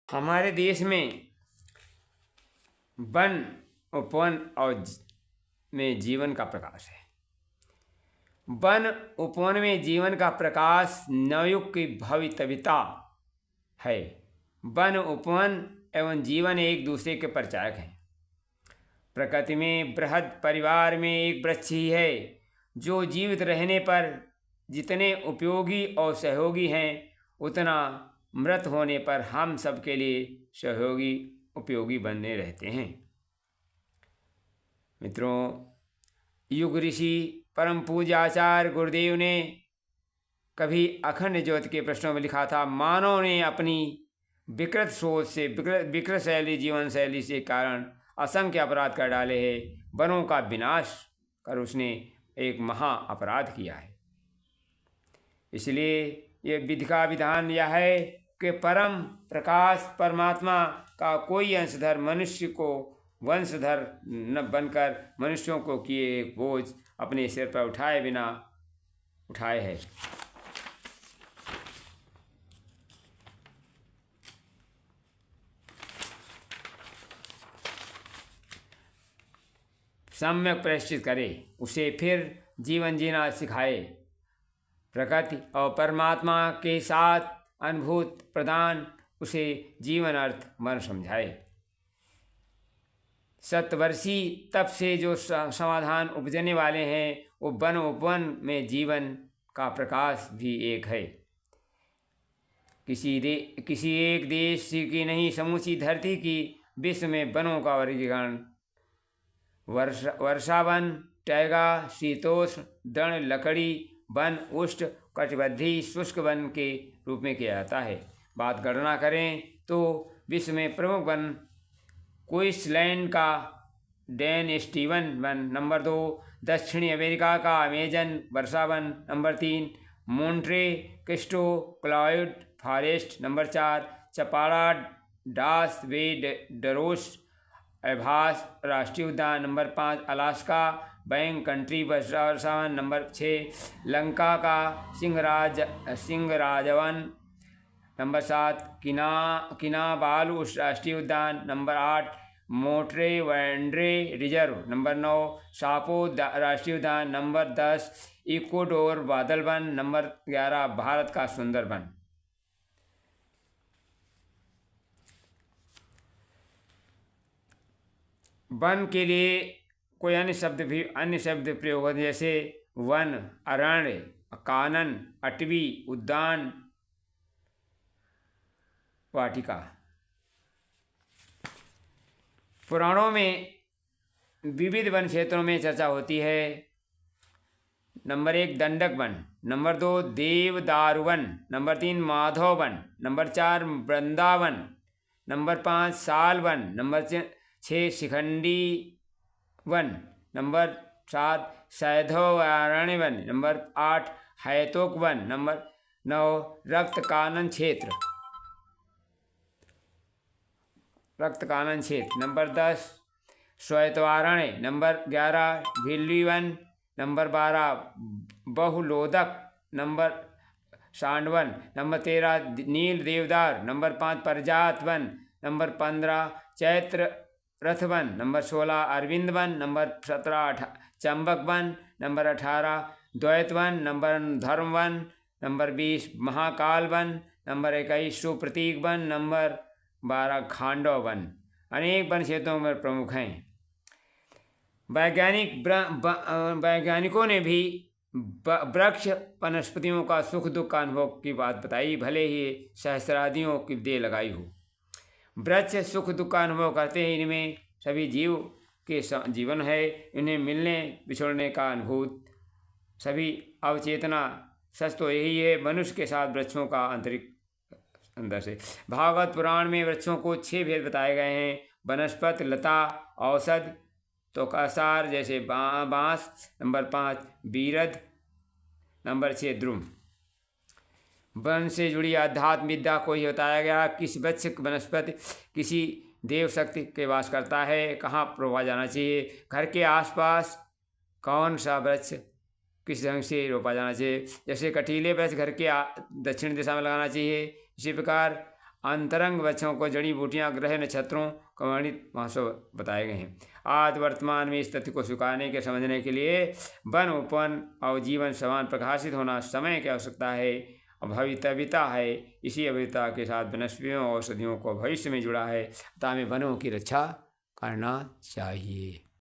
हमारे देश में वन उपवन और में जीवन का प्रकाश है। वन उपवन में जीवन का प्रकाश नवयुग की भवितव्यता है। वन उपवन एवं जीवन एक दूसरे के परिचायक हैं। प्रकृति में बृहद परिवार में एक वृक्ष ही है जो जीवित रहने पर जितने उपयोगी और सहयोगी हैं, उतना मृत होने पर हम सब के लिए सहयोगी उपयोगी बने रहते हैं। मित्रों, युग ऋषि परम पूज्य आचार्य गुरुदेव ने कभी अखंड ज्योति के प्रश्नों में लिखा था, मानव ने अपनी विकृत सोच से विकृत शैली जीवन शैली से कारण असंख्य अपराध कर डाले हैं। वनों का विनाश कर उसने एक महा अपराध किया है। इसलिए ये विधि का विधान यह है कि परम प्रकाश परमात्मा का कोई अंशधर मनुष्य को वंशधर न बनकर मनुष्यों को किए एक बोझ अपने सिर पर उठाए बिना उठाए है। सम्यक प्रायश्चित करे, उसे फिर जीवन जीना सिखाए। प्रकृति और परमात्मा के साथ अनुभूत प्रदान उसे जीवन अर्थ मन समझाए। सतवर्षी तप से जो समाधान उपजने वाले हैं, वो वन उपवन में जीवन का प्रकाश भी एक है। किसी एक देश की नहीं, समूची धरती की विश्व में वनों का वर्गीकरण वर्षावन, टैगा, शीतोष्ण, दृढ़ लकड़ी वन, उष्ण कटिबद्धी शुष्क वन के रूप में किया जाता है। बात गणना करें तो विश्व में प्रमुख वन क्वींसलैंड का डैन स्टीवन वन नंबर 2, दक्षिणी अमेरिका का अमेजन वर्षावन नंबर 3, मोंट्रे क्रिस्टो क्लाउड फॉरेस्ट नंबर 4, चपाड़ा डास वे डरोस एभास राष्ट्रीय उद्यान नंबर 5, अलास्का बैंक कंट्री वर्षावन नंबर 6, लंका का सिंहराजवन नंबर 7, किनाबालू राष्ट्रीय उद्यान नंबर 8, मोट्रे वैंड्रे रिजर्व नंबर 9, सापो राष्ट्रीय उद्यान नंबर 10, इक्वाडोर बादल वन नंबर 11, भारत का सुंदरबन। वन के लिए कोई अन्य शब्द प्रयोग होते, जैसे वन, अरण्य, कानन, अटवी, उद्यान, वाटिका। पुराणों में विविध वन क्षेत्रों में चर्चा होती है। नंबर 1 दंडक वन, नंबर 2 देवदारू वन, नंबर 3 माधव वन, नंबर 4 वृंदावन, नंबर 5 साल वन, नंबर 6 शिखंडी वन, नंबर 7 सैधवारण्य वन, नंबर 8 हैतोक वन, नंबर 9 रक्त कानन क्षेत्र, नंबर 10 श्वेतवारण्य, नंबर 11 भिल्ली वन, नंबर 12 बहुलोदक, नंबर सांडवन, नंबर 13 नील देवदार, नंबर 5 परिजात वन, नंबर 15 चैत्र रथवन, नंबर 16 अरविंद वन, नंबर 17 चंबक वन, नंबर 18 द्वैत वन, नंबर धर्म one, number 20 Mahakal one, number 21 Supratik one, number 12 Khandava one. अनेक वन क्षेत्रों में प्रमुख हैं। वैज्ञानिकों ने भी वृक्ष वनस्पतियों का सुख दुख का अनुभव की बात बताई, भले ही सहस्रादियों की देह लगाई हो। वृक्ष सुख दुख का अनुभव करते हैं। इनमें सभी जीव के जीवन है। इन्हें मिलने बिछड़ने का अनुभूत सभी अवचेतना सच तो यही है, मनुष्य के साथ वृक्षों का आंतरिक अंदर से। भागवत पुराण में वृक्षों को 6 भेद बताए गए हैं। वनस्पति, लता, औषध, तो कासार जैसे बांस, नंबर 5 बीरद, नंबर 6 द्रुम। वन से जुड़ी आध्यात्म विद्या को ही बताया गया। किस वृक्ष वनस्पति किसी देव शक्ति के वास करता है, कहाँ रोपा जाना चाहिए, घर के आसपास कौन सा वृक्ष किस ढंग से रोपा जाना चाहिए। जैसे कटीले वृक्ष घर के दक्षिण दिशा में लगाना चाहिए। इसी प्रकार अंतरंग वृक्षों को जड़ी बूटियाँ, ग्रह नक्षत्रों का वर्णित महत्व बताए गए हैं। आज वर्तमान में इस तथ्य को स्वीकारने के समझने के लिए वन उपवन और जीवन समान प्रकाशित होना समय की आवश्यकता है, भवितव्यता है। इसी अभिता के साथ वनस्पतियों और औषधियों को भविष्य में जुड़ा है, अतः हमें वनों की रक्षा करना चाहिए।